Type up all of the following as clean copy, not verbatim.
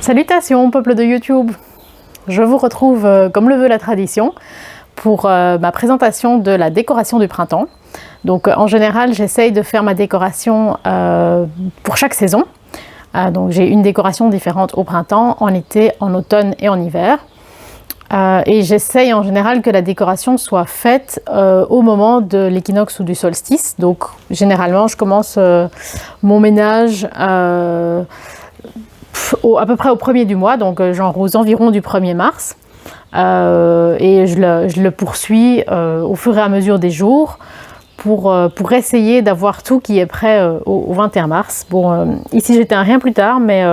Salutations peuple de YouTube, je vous retrouve comme le veut la tradition pour ma présentation de la décoration du printemps. Donc en général j'essaye de faire ma décoration pour chaque saison. Donc j'ai une décoration différente au printemps, en été, en automne et en hiver. Et j'essaye en général que la décoration soit faite au moment de l'équinoxe ou du solstice. Donc généralement je commence mon ménage à peu près au 1er du mois, donc genre aux environs du 1er mars. Et je le poursuis au fur et à mesure des jours pour essayer d'avoir tout qui est prêt au 21 mars. Bon, ici j'étais un rien plus tard, mais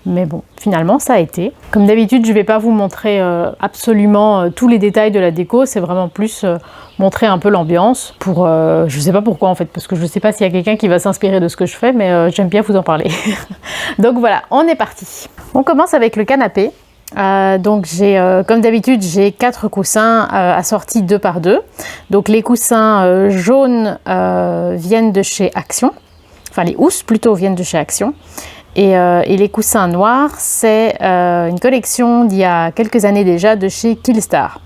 bon, finalement ça a été. Comme d'habitude, je ne vais pas vous montrer absolument tous les détails de la déco, c'est vraiment plus montrer un peu l'ambiance pour, je ne sais pas pourquoi en fait, parce que je ne sais pas s'il y a quelqu'un qui va s'inspirer de ce que je fais, mais j'aime bien vous en parler. Donc voilà, on est parti. On commence avec le canapé. Donc comme d'habitude j'ai 4 coussins assortis 2 par 2. Donc les coussins jaunes viennent de chez Action, enfin les housses plutôt viennent de chez Action, et les coussins noirs c'est une collection d'il y a quelques années déjà de chez Killstar.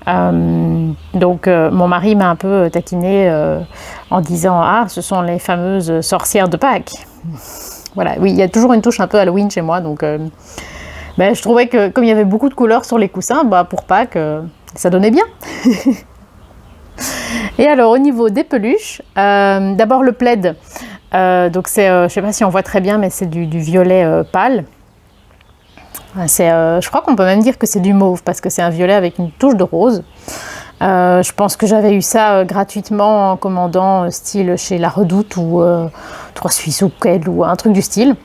Donc mon mari m'a un peu taquiné en disant ah ce sont les fameuses sorcières de Pâques. Voilà, oui, il y a toujours une touche un peu Halloween chez moi, donc je trouvais que comme il y avait beaucoup de couleurs sur les coussins, pour Pâques, ça donnait bien. Et alors au niveau des peluches, d'abord le plaid, donc c'est, je ne sais pas si on voit très bien, mais c'est du violet pâle. Je crois qu'on peut même dire que c'est du mauve, parce que c'est un violet avec une touche de rose. Je pense que j'avais eu ça gratuitement en commandant style chez La Redoute ou 3 Suisses ou Quel ou un truc du style.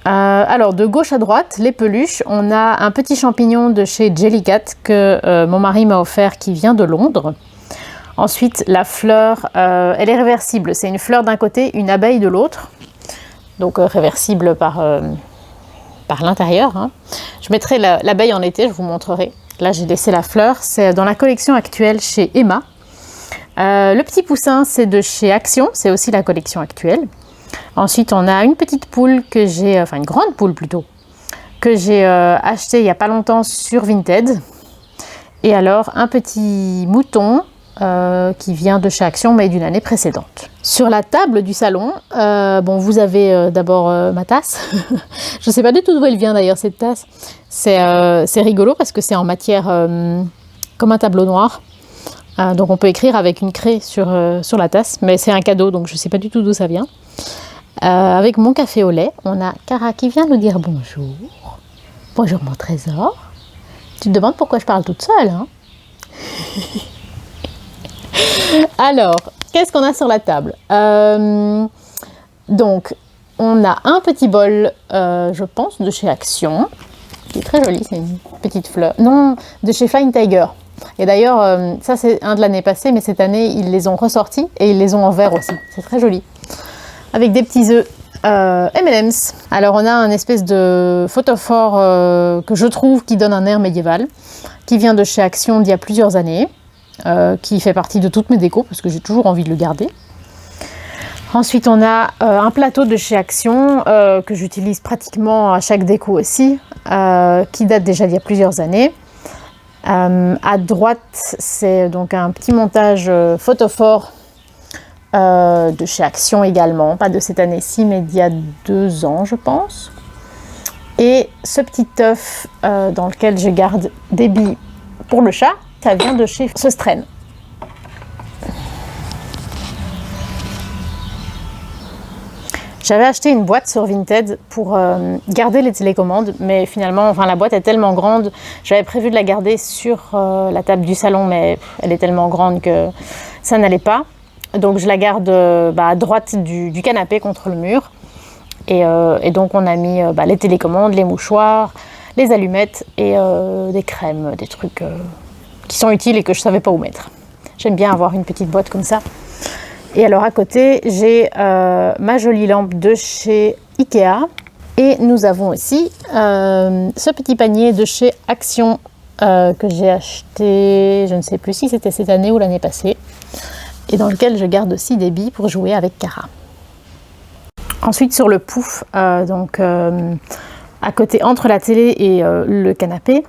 Alors de gauche à droite, les peluches, on a un petit champignon de chez Jellycat que mon mari m'a offert qui vient de Londres. Ensuite la fleur, elle est réversible, c'est une fleur d'un côté, une abeille de l'autre, donc réversible par l'intérieur, hein. Je mettrai l'abeille en été, je vous montrerai. Là j'ai laissé la fleur, c'est dans la collection actuelle chez Emma. Le petit poussin c'est de chez Action, c'est aussi la collection actuelle. Ensuite, on a une petite poule que j'ai, enfin une grande poule plutôt, que j'ai acheté il n'y a pas longtemps sur Vinted. Et alors, un petit mouton qui vient de chez Action, mais d'une année précédente. Sur la table du salon, vous avez d'abord ma tasse. Je ne sais pas du tout d'où elle vient d'ailleurs, cette tasse. C'est rigolo parce que c'est en matière comme un tableau noir. Donc on peut écrire avec une craie sur la tasse, mais c'est un cadeau, donc je ne sais pas du tout d'où ça vient. Avec mon café au lait, on a Cara qui vient nous dire bonjour. Bonjour mon trésor. Tu te demandes pourquoi je parle toute seule, hein? Alors, qu'est-ce qu'on a sur la table? Donc, on a un petit bol, je pense, de chez Action, qui est très joli, c'est une petite fleur. Non, de chez Flying Tiger. Et d'ailleurs, ça c'est un de l'année passée, mais cette année, ils les ont ressortis et ils les ont en verre aussi. C'est très joli. Avec des petits œufs M&M's. Alors on a un espèce de photophore que je trouve qui donne un air médiéval, qui vient de chez Action d'il y a plusieurs années, qui fait partie de toutes mes décos parce que j'ai toujours envie de le garder. Ensuite on a un plateau de chez Action que j'utilise pratiquement à chaque déco aussi, qui date déjà d'il y a plusieurs années. À droite c'est donc un petit montage photophore de chez Action également, pas de cette année-ci mais d'il y a 2 ans je pense. Et ce petit œuf dans lequel je garde des billes pour le chat, ça vient de chez Sostren. J'avais acheté une boîte sur Vinted pour garder les télécommandes, mais finalement, la boîte est tellement grande, j'avais prévu de la garder sur la table du salon, mais elle est tellement grande que ça n'allait pas. Donc je la garde à droite du canapé contre le mur. Et donc on a mis les télécommandes, les mouchoirs, les allumettes et des crèmes, des trucs qui sont utiles et que je ne savais pas où mettre. J'aime bien avoir une petite boîte comme ça. Et alors à côté, j'ai ma jolie lampe de chez Ikea. Et nous avons aussi ce petit panier de chez Action que j'ai acheté, je ne sais plus si c'était cette année ou l'année passée. Et dans lequel je garde aussi des billes pour jouer avec Cara. Ensuite sur le pouf, à côté, entre la télé et le canapé.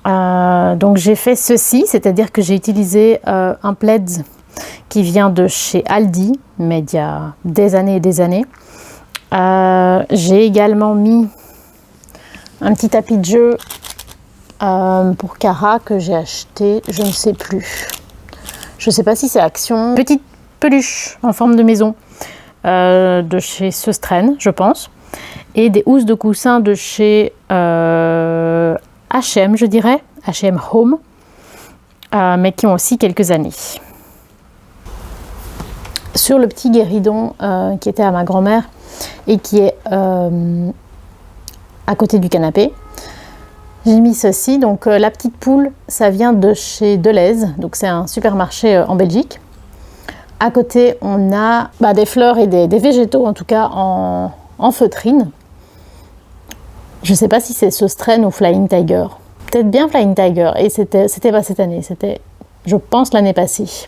Donc j'ai fait ceci, c'est-à-dire que j'ai utilisé un plaid qui vient de chez Aldi, mais il y a des années et des années. J'ai également mis un petit tapis de jeu pour Cara que j'ai acheté, je ne sais plus. Je ne sais pas si c'est Action. Petite peluche en forme de maison de chez Sösträn, je pense. Et des housses de coussin de chez H&M, je dirais, H&M Home, mais qui ont aussi quelques années. Sur le petit guéridon qui était à ma grand-mère et qui est à côté du canapé, j'ai mis ceci. Donc la petite poule, ça vient de chez Delhaize, donc c'est un supermarché en Belgique. À côté, on a des fleurs et des végétaux, en tout cas en feutrine. Je ne sais pas si c'est Sösträn ou Flying Tiger. Peut-être bien Flying Tiger. Et c'était pas cette année, c'était, je pense, l'année passée.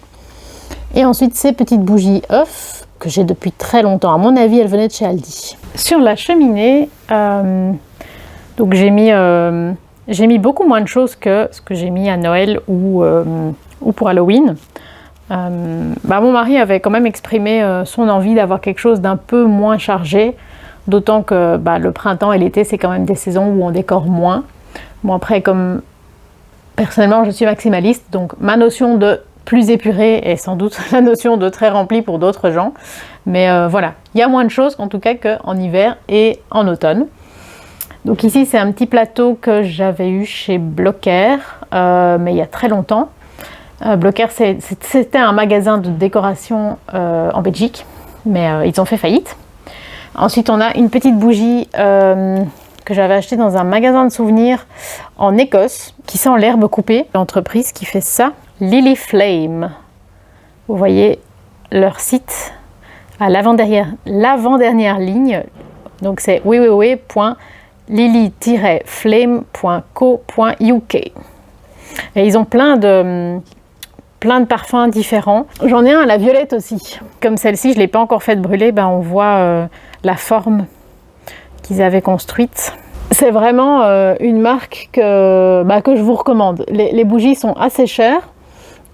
Et ensuite, ces petites bougies œufs que j'ai depuis très longtemps. À mon avis, elles venaient de chez Aldi. Sur la cheminée, donc j'ai mis beaucoup moins de choses que ce que j'ai mis à Noël ou pour Halloween. Mon mari avait quand même exprimé son envie d'avoir quelque chose d'un peu moins chargé. D'autant que le printemps et l'été, c'est quand même des saisons où on décore moins. Bon, après, comme personnellement, je suis maximaliste, donc ma notion de plus épuré est sans doute la notion de très rempli pour d'autres gens. Mais voilà, il y a moins de choses en tout cas qu'en hiver et en automne. Donc ici, c'est un petit plateau que j'avais eu chez Blocker, mais il y a très longtemps. Blocker, c'était un magasin de décoration en Belgique, mais ils ont fait faillite. Ensuite, on a une petite bougie que j'avais achetée dans un magasin de souvenirs en Écosse, qui sent l'herbe coupée. L'entreprise qui fait ça, Lily Flame. Vous voyez leur site à l'avant-dernière ligne. Donc c'est www.lily-flame.co.uk. Et ils ont plein de parfums différents. J'en ai un à la violette aussi. Comme celle-ci, je ne l'ai pas encore fait brûler, on voit la forme qu'ils avaient construite. C'est vraiment une marque que je vous recommande. Les bougies sont assez chères,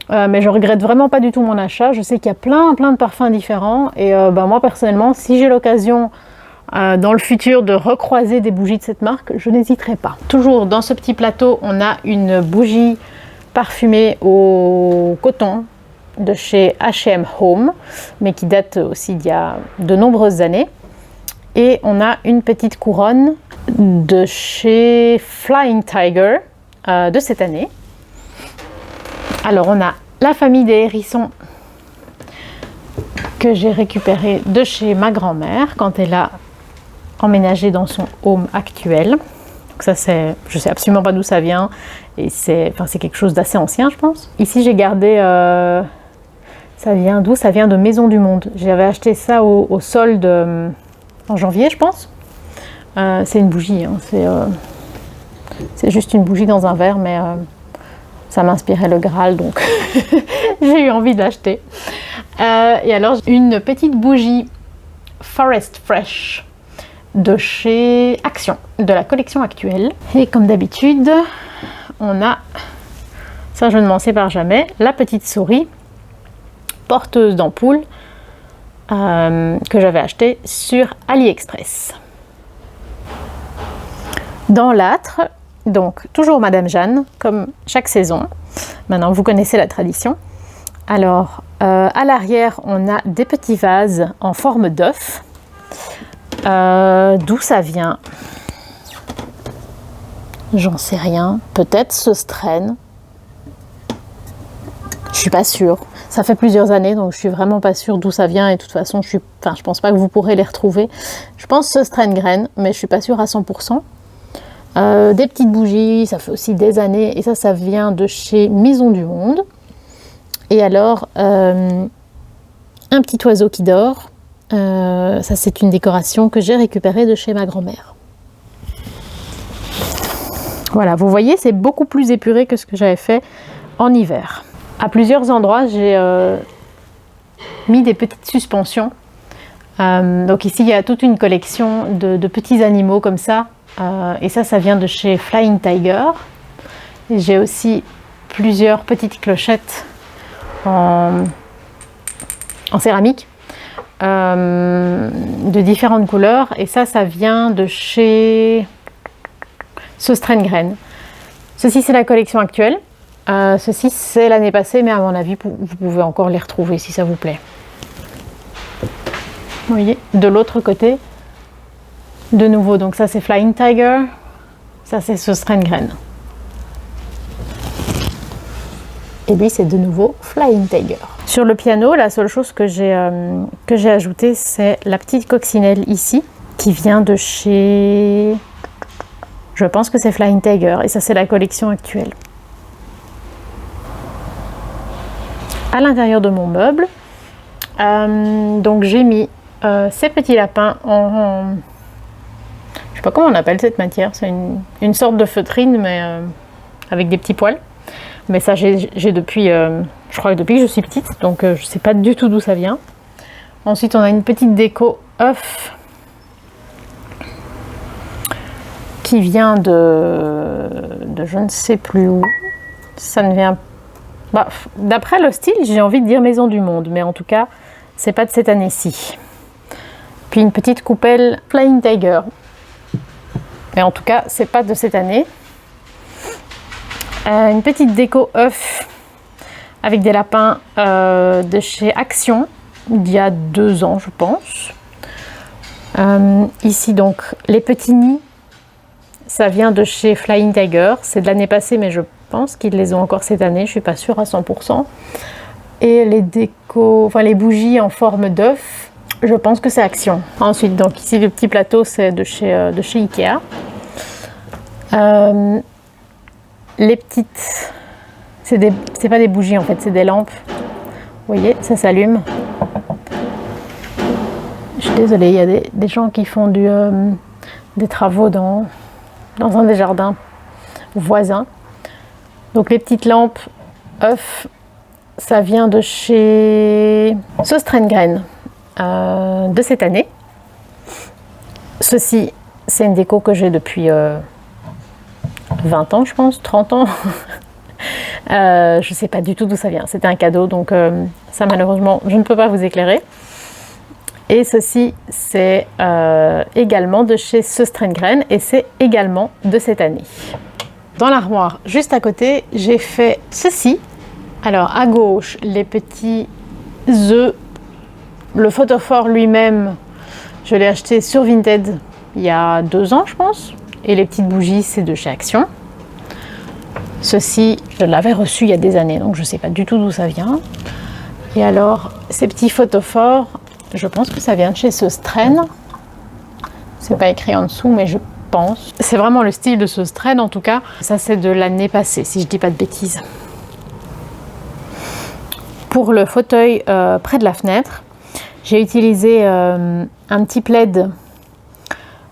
mais je regrette vraiment pas du tout mon achat. Je sais qu'il y a plein de parfums différents et moi personnellement, si j'ai l'occasion dans le futur de recroiser des bougies de cette marque, je n'hésiterai pas. Toujours dans ce petit plateau, on a une bougie parfumée au coton de chez H&M Home, mais qui date aussi d'il y a de nombreuses années. Et on a une petite couronne de chez Flying Tiger de cette année. Alors on a la famille des hérissons que j'ai récupérée de chez ma grand-mère quand elle a emménagé dans son home actuel. Donc ça, je sais absolument pas d'où ça vient et c'est quelque chose d'assez ancien, je pense. Ici j'ai gardé, ça vient d'où? Ça vient de Maison du Monde. J'avais acheté ça au solde en janvier, je pense. C'est une bougie, hein. C'est juste une bougie dans un verre, mais ça m'inspirait le Graal, donc j'ai eu envie de l'acheter. Et alors, une petite bougie Forest Fresh de chez Action, de la collection actuelle. Et comme d'habitude, on a, ça je ne m'en sépare jamais, la petite souris porteuse d'ampoule que j'avais achetée sur AliExpress. Dans l'âtre, donc toujours Madame Jeanne, comme chaque saison. Maintenant, vous connaissez la tradition. Alors, à l'arrière, on a des petits vases en forme d'œuf. D'où ça vient? J'en sais rien. Peut-être Sösträn. Je suis pas sûre. Ça fait plusieurs années, donc je suis vraiment pas sûre d'où ça vient. Et de toute façon, je pense pas que vous pourrez les retrouver. Je pense Sösträn graine, mais je suis pas sûre à 100%. Des petites bougies, ça fait aussi des années. Et ça vient de chez Maison du Monde. Et alors, un petit oiseau qui dort. Ça, c'est une décoration que j'ai récupérée de chez ma grand-mère. Voilà, vous voyez, c'est beaucoup plus épuré que ce que j'avais fait en hiver. À plusieurs endroits, j'ai mis des petites suspensions. Donc ici, il y a toute une collection de petits animaux comme ça, et ça vient de chez Flying Tiger. J'ai aussi plusieurs petites clochettes en céramique de différentes couleurs, et ça vient de chez Söstrengren. Ceci c'est la collection actuelle, ceci c'est l'année passée, mais à mon avis vous pouvez encore les retrouver si ça vous plaît. Vous voyez, de l'autre côté, de nouveau, donc ça c'est Flying Tiger, ça c'est Söstrengren. Et lui c'est de nouveau Flying Tiger. Sur le piano, la seule chose que j'ai ajoutée, c'est la petite coccinelle ici, qui vient de chez... Je pense que c'est Flying Tiger, et ça c'est la collection actuelle. À l'intérieur de mon meuble, donc j'ai mis ces petits lapins en... Je sais pas comment on appelle cette matière, c'est une sorte de feutrine, mais avec des petits poils. Mais ça j'ai depuis, je crois que depuis que je suis petite, donc je sais pas du tout d'où ça vient. Ensuite on a une petite déco œuf qui vient de je ne sais plus où. Ça ne vient pas... D'après le style, j'ai envie de dire Maison du Monde, mais en tout cas, c'est pas de cette année-ci. Puis une petite coupelle Flying Tiger. Mais en tout cas, c'est pas de cette année. Une petite déco œuf avec des lapins de chez Action, il y a 2 ans, je pense. Ici, donc, les petits nids. Ça vient de chez Flying Tiger, c'est de l'année passée, mais je pense qu'ils les ont encore cette année, je suis pas sûre à 100%. Et les décos, enfin les bougies en forme d'œuf, je pense que c'est Action. Ensuite, donc ici le petit plateau, c'est de chez Ikea. Les petites, c'est pas des bougies en fait, c'est des lampes. Vous voyez, ça s'allume. Je suis désolée, il y a des gens qui font des travaux dans un des jardins voisins. Donc les petites lampes œufs, ça vient de chez Söstrengren de cette année. Ceci, c'est une déco que j'ai depuis 20 ans, je pense, 30 ans. Je sais pas du tout d'où ça vient. C'était un cadeau, donc ça malheureusement, je ne peux pas vous éclairer. Et ceci, c'est également de chez Söstrengren et c'est également de cette année. Dans l'armoire, juste à côté, j'ai fait ceci. Alors, à gauche, les petits œufs. Le photophore lui-même, je l'ai acheté sur Vinted il y a 2 ans, je pense. Et les petites bougies, c'est de chez Action. Ceci, je l'avais reçu il y a des années, donc je ne sais pas du tout d'où ça vient. Et alors, ces petits photophores, je pense que ça vient de chez Söstrengren. C'est pas écrit en dessous, mais je pense. C'est vraiment le style de Söstrengren en tout cas. Ça, c'est de l'année passée, si je dis pas de bêtises. Pour le fauteuil près de la fenêtre, j'ai utilisé un petit plaid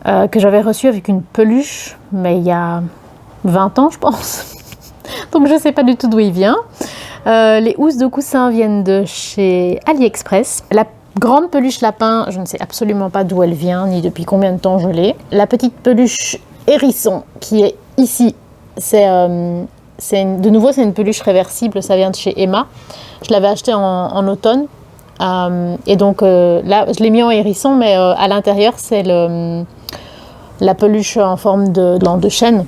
que j'avais reçu avec une peluche, mais il y a 20 ans, je pense. Donc, je sais pas du tout d'où il vient. Les housses de coussin viennent de chez AliExpress. La grande peluche lapin, je ne sais absolument pas d'où elle vient, ni depuis combien de temps je l'ai. La petite peluche hérisson qui est ici, de nouveau c'est une peluche réversible, ça vient de chez Emma. Je l'avais acheté en automne. Et donc là, je l'ai mis en hérisson, mais à l'intérieur, c'est la peluche en forme de chêne.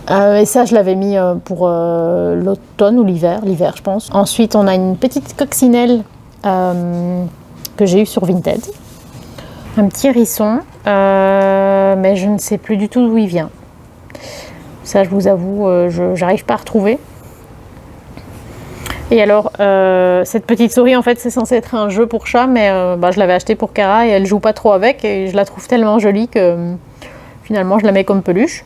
Et ça, je l'avais mis pour l'automne ou l'hiver, je pense. Ensuite, on a une petite coccinelle que j'ai eu sur Vinted. Un petit hérisson, mais je ne sais plus du tout d'où il vient. Ça, je vous avoue, je n'arrive pas à retrouver. Et alors, cette petite souris, en fait, c'est censé être un jeu pour chat, mais je l'avais acheté pour Cara et elle joue pas trop avec. Et je la trouve tellement jolie que finalement, je la mets comme peluche.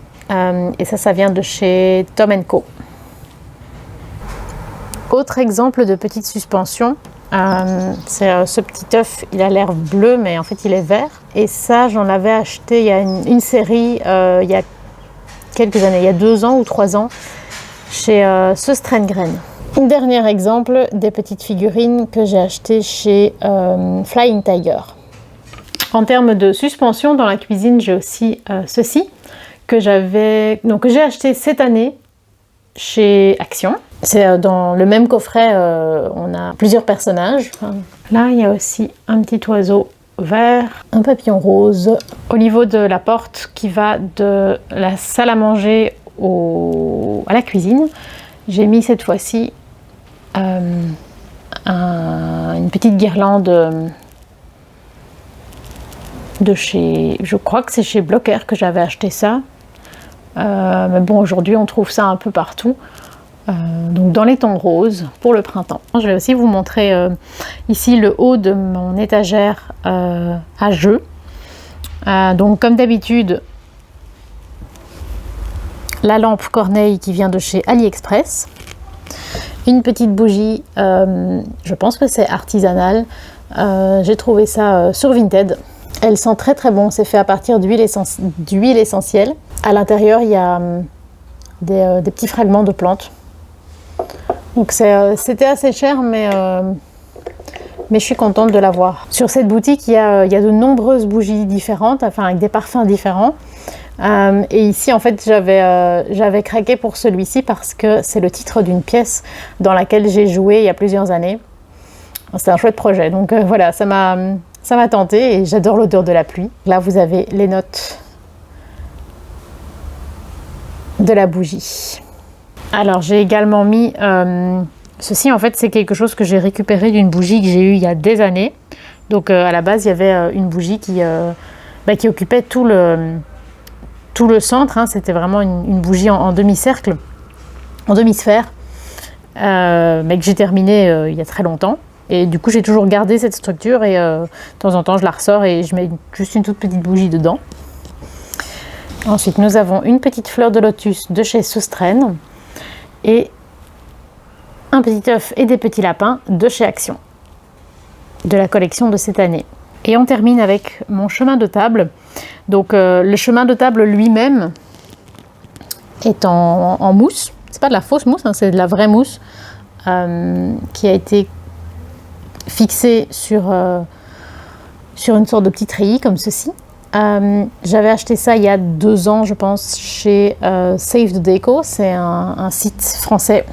Et ça vient de chez Tom & Co. Autre exemple de petite suspension, c'est ce petit œuf, il a l'air bleu, mais en fait, il est vert. Et ça, j'en avais acheté il y a une série, il y a quelques années, il y a 2 ans ou 3 ans, chez Söstrengren. Un dernier exemple des petites figurines que j'ai achetées chez Flying Tiger. En termes de suspension dans la cuisine, j'ai aussi ceci que j'ai acheté cette année chez Action. C'est dans le même coffret, on a plusieurs personnages. Là, il y a aussi un petit oiseau vert, un papillon rose. Au niveau de la porte qui va de la salle à manger à la cuisine, j'ai mis cette fois-ci une petite guirlande de chez, je crois que c'est chez Blocker que j'avais acheté ça. Mais bon, aujourd'hui on trouve ça un peu partout. Donc dans les tons roses pour le printemps. Je vais aussi vous montrer ici le haut de mon étagère à jeux. Donc comme d'habitude, la lampe Corneille qui vient de chez AliExpress. Une petite bougie, je pense que c'est artisanal. J'ai trouvé ça sur Vinted. Elle sent très très bon, c'est fait à partir d'huile essentielle. À l'intérieur, il y a des petits fragments de plantes. Donc c'était assez cher, mais je suis contente de l'avoir. Sur cette boutique, il y a de nombreuses bougies différentes, enfin avec des parfums différents. Et ici, en fait, j'avais craqué pour celui-ci parce que c'est le titre d'une pièce dans laquelle j'ai joué il y a plusieurs années. C'est un chouette projet, donc voilà, ça m'a tenté et j'adore l'odeur de la pluie. Là, vous avez les notes de la bougie. Alors, j'ai également mis ceci. En fait, c'est quelque chose que j'ai récupéré d'une bougie que j'ai eue il y a des années. Donc, à la base, il y avait une bougie qui occupait tout le centre. Hein. C'était vraiment une bougie en demi-cercle, en demi-sphère, mais que j'ai terminée il y a très longtemps. Et du coup, j'ai toujours gardé cette structure et de temps en temps, je la ressors et je mets juste une toute petite bougie dedans. Ensuite, nous avons une petite fleur de lotus de chez Soustraine et un petit œuf et des petits lapins de chez Action, de la collection de cette année. Et on termine avec mon chemin de table. Donc, le chemin de table lui-même est en mousse. C'est pas de la fausse mousse, hein, c'est de la vraie mousse qui a été fixé sur une sorte de petit treillis comme ceci. J'avais acheté ça il y a 2 ans, je pense, chez Save the Deco. C'est un site français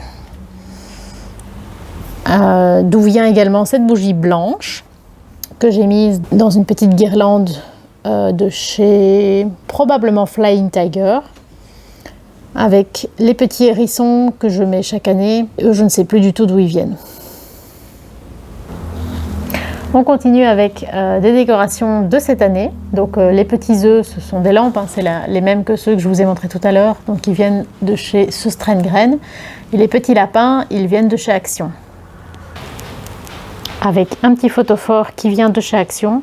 d'où vient également cette bougie blanche que j'ai mise dans une petite guirlande de chez probablement Flying Tiger avec les petits hérissons que je mets chaque année. Eux, je ne sais plus du tout d'où ils viennent. On continue avec des décorations de cette année. Donc les petits œufs, ce sont des lampes, hein, c'est les mêmes que ceux que je vous ai montrés tout à l'heure. Donc ils viennent de chez Soustraine Graines. Et les petits lapins, ils viennent de chez Action. Avec un petit photophore qui vient de chez Action.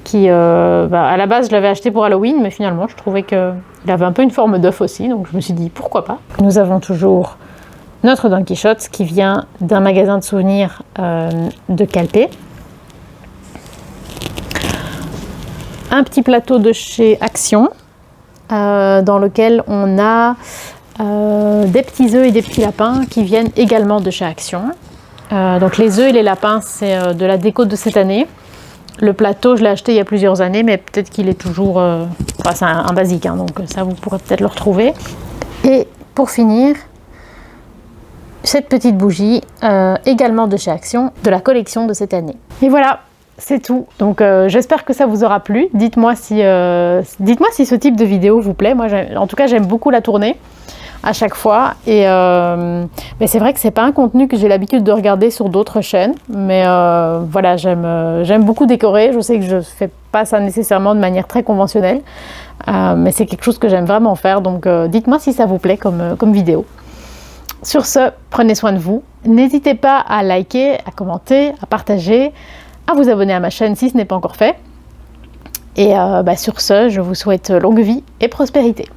Qui, à la base, je l'avais acheté pour Halloween, mais finalement, je trouvais qu'il avait un peu une forme d'œuf aussi. Donc je me suis dit, pourquoi pas. Nous avons toujours notre Don Quichotte qui vient d'un magasin de souvenirs de Calpe. Un petit plateau de chez Action dans lequel on a des petits œufs et des petits lapins qui viennent également de chez Action. Donc les œufs et les lapins, c'est de la déco de cette année. Le plateau, je l'ai acheté il y a plusieurs années, mais peut-être qu'il est toujours... c'est un basique, hein, donc ça vous pourrez peut-être le retrouver. Et pour finir, cette petite bougie, également de chez Action, de la collection de cette année. Et voilà, c'est tout. Donc j'espère que ça vous aura plu. Dites-moi si ce type de vidéo vous plaît. Moi, en tout cas, j'aime beaucoup la tourner à chaque fois. Et mais c'est vrai que c'est pas un contenu que j'ai l'habitude de regarder sur d'autres chaînes. Mais voilà, j'aime beaucoup décorer. Je sais que je fais pas ça nécessairement de manière très conventionnelle. Mais c'est quelque chose que j'aime vraiment faire. Donc dites-moi si ça vous plaît comme vidéo. Sur ce, prenez soin de vous. N'hésitez pas à liker, à commenter, à partager, à vous abonner à ma chaîne si ce n'est pas encore fait. Et sur ce, je vous souhaite longue vie et prospérité.